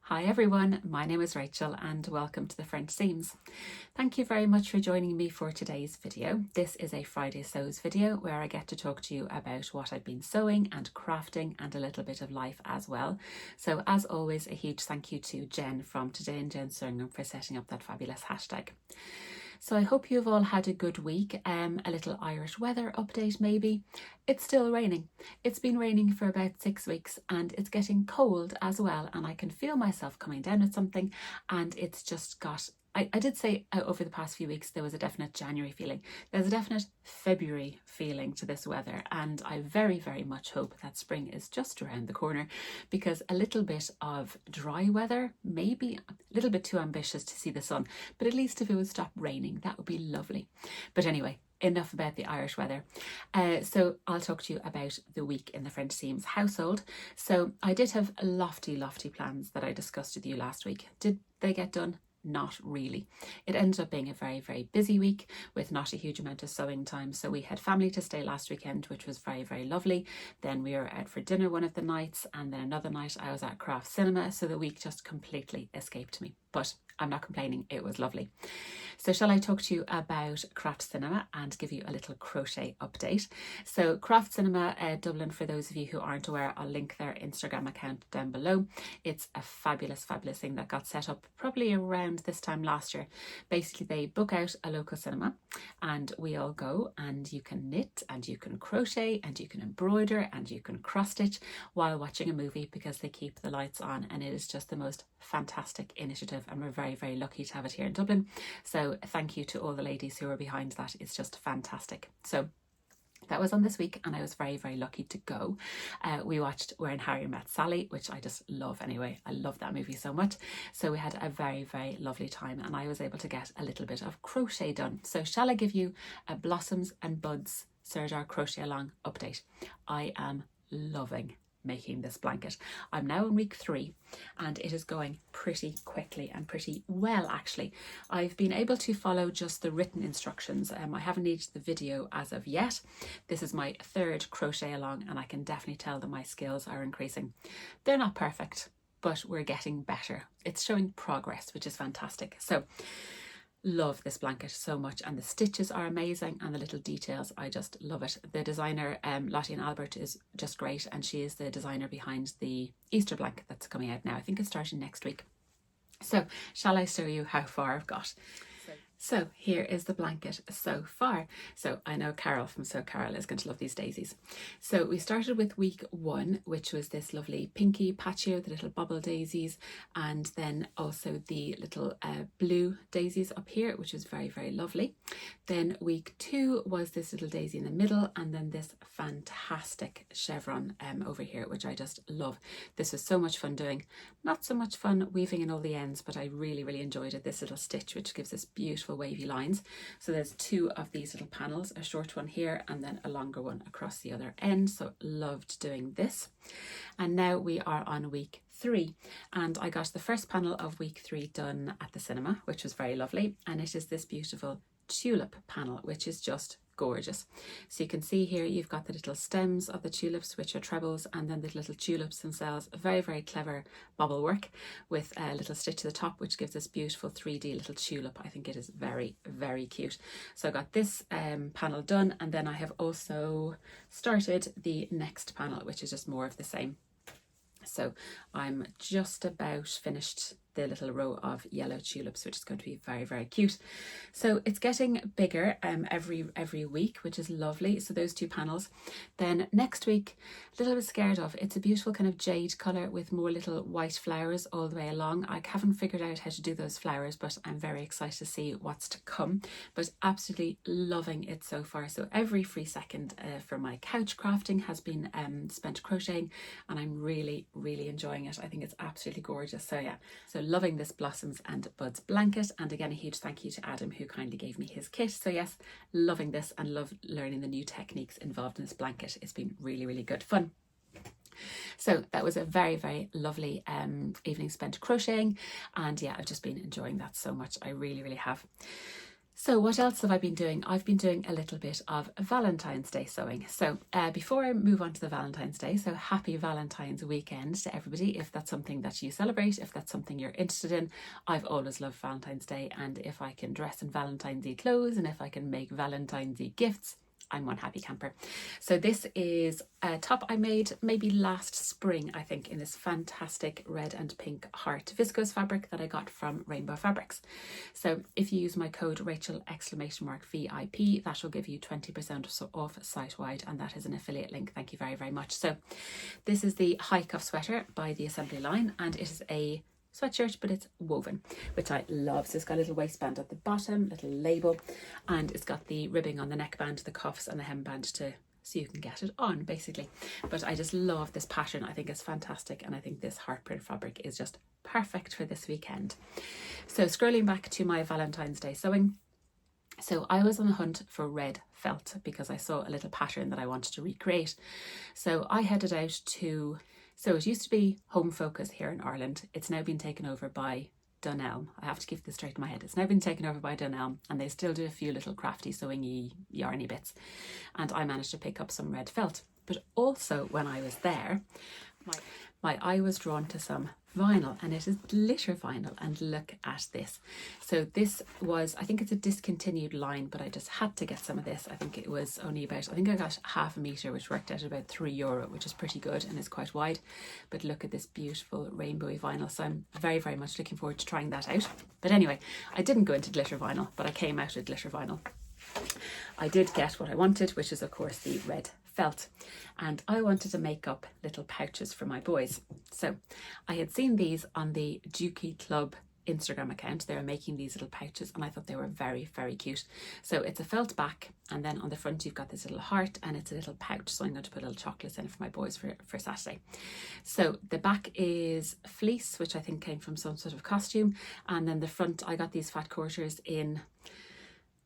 Hi everyone, my name is Rachel and welcome to the French Seams. Thank you very much for joining me for today's video. This is a Friday Sews video where I get to talk to you about what I've been sewing and crafting and a little bit of life as well. So as always, a huge thank you to Jen from Today in Jen Sewing for setting up that fabulous hashtag. So I hope you've all had a good week. A little Irish weather update maybe. It's still raining. It's been raining for about 6 weeks and it's getting cold as well, and I can feel myself coming down with something, and it's just got, I did say over the past few weeks there was a definite January feeling. There's a definite February feeling to this weather, and I very, very much hope that spring is just around the corner, because a little bit of dry weather, maybe a little bit too ambitious to see the sun, but at least if it would stop raining, that would be lovely. But anyway, enough about the Irish weather. So I'll talk to you about the week in the French Seams household. So I did have lofty plans that I discussed with you last week. Did they get done? Not really. It ended up being a very, very busy week with not a huge amount of sewing time. So we had family to stay last weekend, which was very, very lovely. Then we were out for dinner one of the nights, and then another night I was at Craft Cinema. So the week just completely escaped me. But I'm not complaining, it was lovely. So shall I talk to you about Craft Cinema and give you a little crochet update? So Craft Cinema Dublin, for those of you who aren't aware, I'll link their Instagram account down below. It's a fabulous thing that got set up probably around this time last year. Basically they book out a local cinema and we all go, and you can knit and you can crochet and you can embroider and you can cross stitch while watching a movie, because they keep the lights on, and it is just the most fantastic initiative, and we're very, very lucky to have it here in Dublin. So thank you to all the ladies who are behind that. It's just fantastic. So that was on this week and I was very, very lucky to go. We watched When Harry Met Sally, which I just love anyway. I love that movie so much. So we had a very, very lovely time, and I was able to get a little bit of crochet done. So shall I give you a Blossoms and Buds Serge Crochet Along update? I am loving making this blanket. I'm now in week 3 and it is going pretty quickly and pretty well actually. I've been able to follow just the written instructions. I haven't needed the video as of yet. This is my 3rd crochet along and I can definitely tell that my skills are increasing. They're not perfect, but we're getting better. It's showing progress, which is fantastic. So love this blanket so much, and the stitches are amazing and the little details, I just love it. The designer Lottie and Albert is just great, and she is the designer behind the Easter blanket that's coming out now. I think it's starting next week. So shall I show you how far I've got? So here is the blanket so far. So I know Carol from Sew Carol is going to love these daisies. So we started with week 1, which was this lovely pinky patio, the little bubble daisies, and then also the little blue daisies up here, which was very, very lovely. Then week 2 was this little daisy in the middle, and then this fantastic chevron over here, which I just love. This was so much fun doing. Not so much fun weaving in all the ends, but I really, really enjoyed it. This little stitch, which gives us beautiful wavy lines. So there's 2 of these little panels, a short one here and then a longer one across the other end. So loved doing this. And now we are on week 3, and I got the first panel of week 3 done at the cinema, which was very lovely, and it is this beautiful tulip panel, which is just gorgeous. So you can see here you've got the little stems of the tulips, which are trebles, and then the little tulips themselves. Very, very clever bobble work with a little stitch to the top, which gives this beautiful 3D little tulip. I think it is very, very cute. So I got this panel done, and then I have also started the next panel, which is just more of the same. So I'm just about finished the little row of yellow tulips, which is going to be very, very cute. So it's getting bigger every week, which is lovely. So those 2 panels. Then next week, a little bit scared of, it's a beautiful kind of jade colour with more little white flowers all the way along. I haven't figured out how to do those flowers, but I'm very excited to see what's to come. But absolutely loving it so far. So every free second for my couch crafting has been spent crocheting, and I'm really, really enjoying it. I think it's absolutely gorgeous. So yeah, so loving this Blossoms and Buds blanket, and again a huge thank you to Adam who kindly gave me his kit. So yes, loving this and love learning the new techniques involved in this blanket. It's been really, really good fun. So that was a very, very lovely evening spent crocheting, and yeah, I've just been enjoying that so much. I really, really have. So what else have I been doing? I've been doing a little bit of Valentine's Day sewing. So before I move on to the Valentine's Day, so happy Valentine's weekend to everybody. If that's something that you celebrate, if that's something you're interested in, I've always loved Valentine's Day. And if I can dress in Valentine's-y clothes and if I can make Valentine's-y gifts, I'm one happy camper. So this is a top I made maybe last spring, I think, in this fantastic red and pink heart viscose fabric that I got from Rainbow Fabrics. So if you use my code Rachel!VIP, that will give you 20% off site-wide, and that is an affiliate link. Thank you very, very much. So this is the high cuff sweater by the Assembly line, and it is a sweatshirt, but it's woven, which I love. So it's got a little waistband at the bottom, little label, and it's got the ribbing on the neckband, the cuffs and the hemband so you can get it on, basically. But I just love this pattern. I think it's fantastic, and I think this heart print fabric is just perfect for this weekend. So scrolling back to my Valentine's Day sewing, so I was on the hunt for red felt because I saw a little pattern that I wanted to recreate. So I headed out to, so it used to be Home Focus here in Ireland. It's now been taken over by Dunelm. I have to keep this straight in my head. It's now been taken over by Dunelm, and they still do a few little crafty sewing-y, yarny bits. And I managed to pick up some red felt. But also when I was there, my eye was drawn to some vinyl, and it is glitter vinyl, and look at this. So this was, I think it's a discontinued line, but I just had to get some of this. I think it was only about, I think I got half a metre, which worked out at about €3, which is pretty good, and it's quite wide. But look at this beautiful rainbowy vinyl. So I'm very, very much looking forward to trying that out. But anyway, I didn't go into glitter vinyl, but I came out with glitter vinyl. I did get what I wanted, which is of course the red felt, and I wanted to make up little pouches for my boys. So I had seen these on the Dukey Club Instagram account. They were making these little pouches, and I thought they were very, very cute. So it's a felt back, and then on the front you've got this little heart, and it's a little pouch. So I'm going to put little chocolates in for my boys for Saturday. So the back is fleece, which I think came from some sort of costume, and then the front I got these fat quarters in.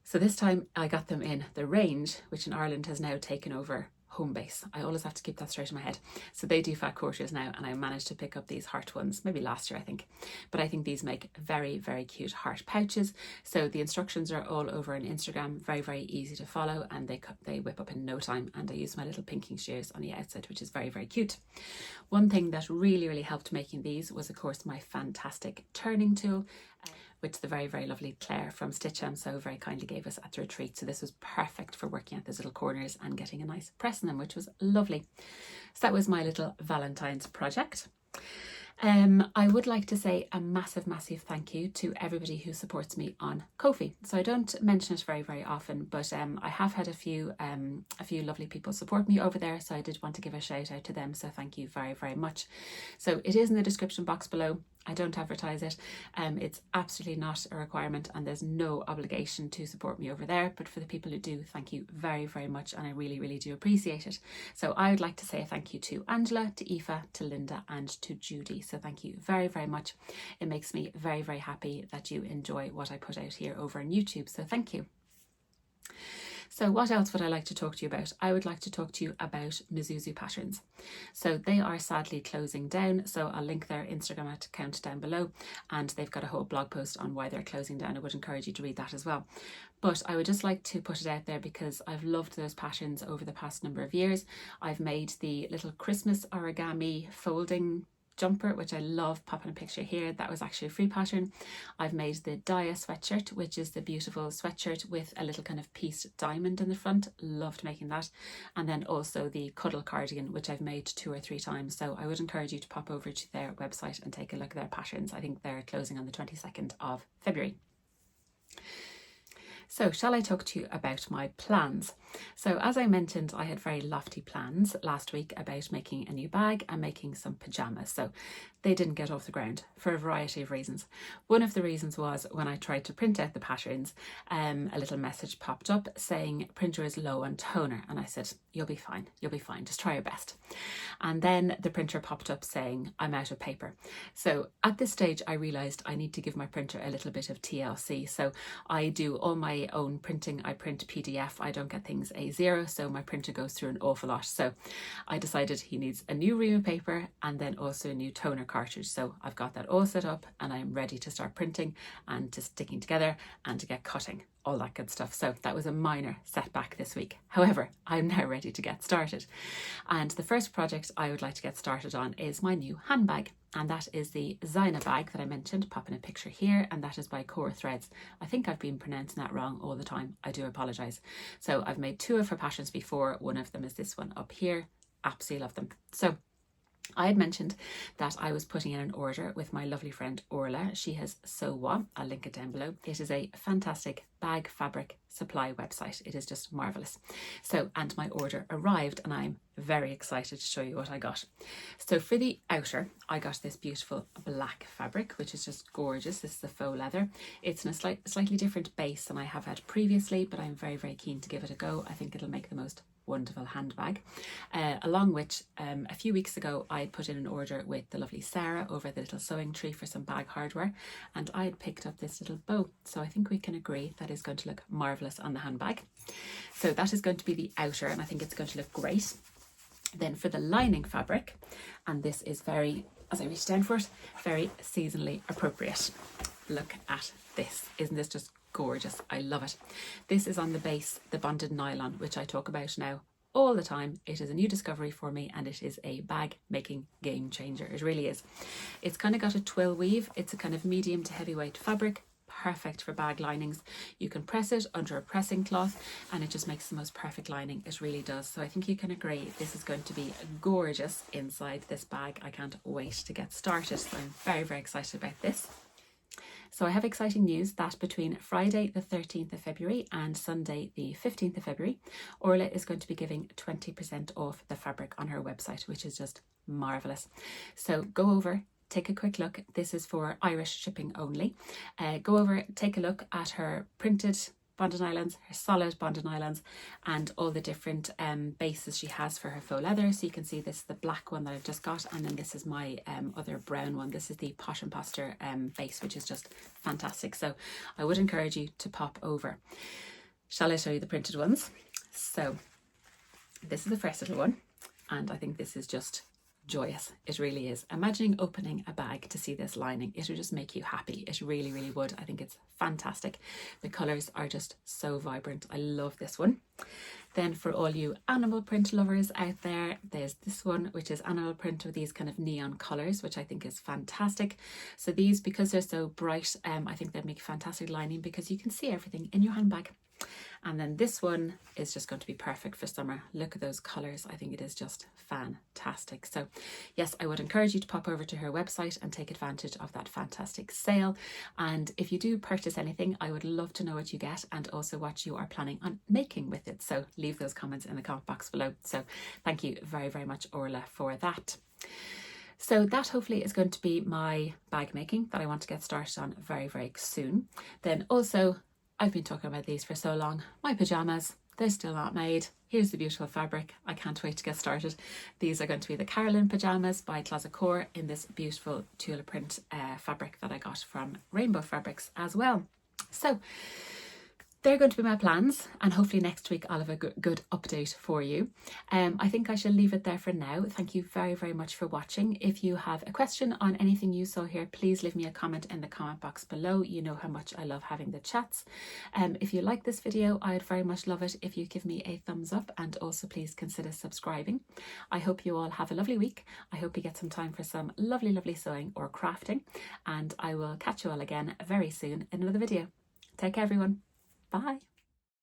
So this time I got them in the range, which in Ireland has now taken over Home Base. I always have to keep that straight in my head. So they do fat quarters now, and I managed to pick up these heart ones maybe last year, I think. But I think these make very, very cute heart pouches. So the instructions are all over on Instagram, very, very easy to follow, and they whip up in no time. And I use my little pinking shears on the outside, which is very, very cute. One thing that really, really helped making these was, of course, my fantastic turning tool, which the very, very lovely Claire from Stitch so very kindly gave us at the retreat. So this was perfect for working at those little corners and getting a nice press in them, which was lovely. So that was my little Valentine's project. I would like to say a massive, massive thank you to everybody who supports me on Ko-fi. So I don't mention it very, very often, but I have had a few lovely people support me over there. So I did want to give a shout out to them. So thank you very, very much. So it is in the description box below. I don't advertise it. It's absolutely not a requirement, and there's no obligation to support me over there. But for the people who do, thank you very, very much, and I really, really do appreciate it. So I would like to say a thank you to Angela, to Aoife, to Linda, and to Judy. So thank you very, very much. It makes me very, very happy that you enjoy what I put out here over on YouTube. So thank you. So what else would I like to talk to you about? I would like to talk to you about Misusu patterns. So they are sadly closing down. So I'll link their Instagram account down below, and they've got a whole blog post on why they're closing down. I would encourage you to read that as well. But I would just like to put it out there because I've loved those patterns over the past number of years. I've made the little Christmas origami folding jumper, which I love, popping a picture here. That was actually a free pattern. I've made the Daya sweatshirt, which is the beautiful sweatshirt with a little kind of pieced diamond in the front. Loved making that. And then also the cuddle cardigan, which I've made 2 or 3 times. So I would encourage you to pop over to their website and take a look at their patterns. I think they're closing on the 22nd of February. So shall I talk to you about my plans? So as I mentioned, I had very lofty plans last week about making a new bag and making some pyjamas. So they didn't get off the ground for a variety of reasons. One of the reasons was when I tried to print out the patterns, a little message popped up saying printer is low on toner. And I said, you'll be fine, just try your best. And then the printer popped up saying I'm out of paper. So at this stage, I realized I need to give my printer a little bit of TLC. So I do all my my own printing, I print PDF, I don't get things A0, so my printer goes through an awful lot. So I decided he needs a new ream of paper and then also a new toner cartridge. So I've got that all set up and I'm ready to start printing and to sticking together and to get cutting, all that good stuff. So that was a minor setback this week. However, I'm now ready to get started. And the first project I would like to get started on is my new handbag. And that is the Sewwha bag that I mentioned, popping a picture here, and that is by Core Threads. I think I've been pronouncing that wrong all the time. I do apologise. So I've made 2 of her patterns before. One of them is this one up here. Absolutely love them. So I had mentioned that I was putting in an order with my lovely friend Orla. She has Sewwha. I'll link it down below. It is a fantastic bag fabric supply website. It is just marvellous. So, and my order arrived and I'm very excited to show you what I got. So for the outer, I got this beautiful black fabric, which is just gorgeous. This is the faux leather. It's in a slightly different base than I have had previously, but I'm very, very keen to give it a go. I think it'll make the most wonderful handbag. Along which a few weeks ago I put in an order with the lovely Sarah over the Little Sewing Tree for some bag hardware, and I had picked up this little bow, so I think we can agree that is going to look marvellous on the handbag. So that is going to be the outer, and I think it's going to look great. Then for the lining fabric, and this is very, as I reach down for it, very seasonally appropriate. Look at this. Isn't this just gorgeous? I love it. This is on the base, the bonded nylon, which I talk about now all the time. It is a new discovery for me and it is a bag making game changer. It really is. It's kind of got a twill weave. It's a kind of medium to heavyweight fabric, perfect for bag linings. You can press it under a pressing cloth and it just makes the most perfect lining. It really does. So I think you can agree this is going to be gorgeous inside this bag. I can't wait to get started. So I'm very, very excited about this. So I have exciting news that between Friday the 13th of February and Sunday the 15th of February, Orla is going to be giving 20% off the fabric on her website, which is just marvellous. So go over, take a quick look. This is for Irish shipping only. Go over, take a look at her printed bonded nylons, her solid bonded nylons, and all the different bases she has for her faux leather. So you can see this is the black one that I've just got, and then this is my other brown one. This is the Posh and Poster base, which is just fantastic. So I would encourage you to pop over. Shall I show you the printed ones? So this is the first little one, and I think this is just joyous. It really is. Imagining opening a bag to see this lining, it would just make you happy. It really, really would. I think it's fantastic. The colours are just so vibrant. I love this one. Then for all you animal print lovers out there, there's this one, which is animal print with these kind of neon colours, which I think is fantastic. So these, because they're so bright, I think they'd make fantastic lining because you can see everything in your handbag. And then this one is just going to be perfect for summer. Look at those colours. I think it is just fantastic. So yes, I would encourage you to pop over to her website and take advantage of that fantastic sale. And if you do purchase anything, I would love to know what you get and also what you are planning on making with it. So leave those comments in the comment box below. So thank you very, very much, Orla, for that. So that hopefully is going to be my bag making that I want to get started on very, very soon. Then also, I've been talking about these for so long. My pyjamas, they're still not made. Here's the beautiful fabric. I can't wait to get started. These are going to be the Carolyn pyjamas by Closet Core in this beautiful tulle print fabric that I got from Rainbow Fabrics as well. So they're going to be my plans, and hopefully next week I'll have a good update for you. I think I shall leave it there for now. Thank you very, very much for watching. If you have a question on anything you saw here, please leave me a comment in the comment box below. You know how much I love having the chats. If you like this video, I'd very much love it if you give me a thumbs up, and also please consider subscribing. I hope you all have a lovely week. I hope you get some time for some lovely, lovely sewing or crafting, and I will catch you all again very soon in another video. Take care, everyone. Bye.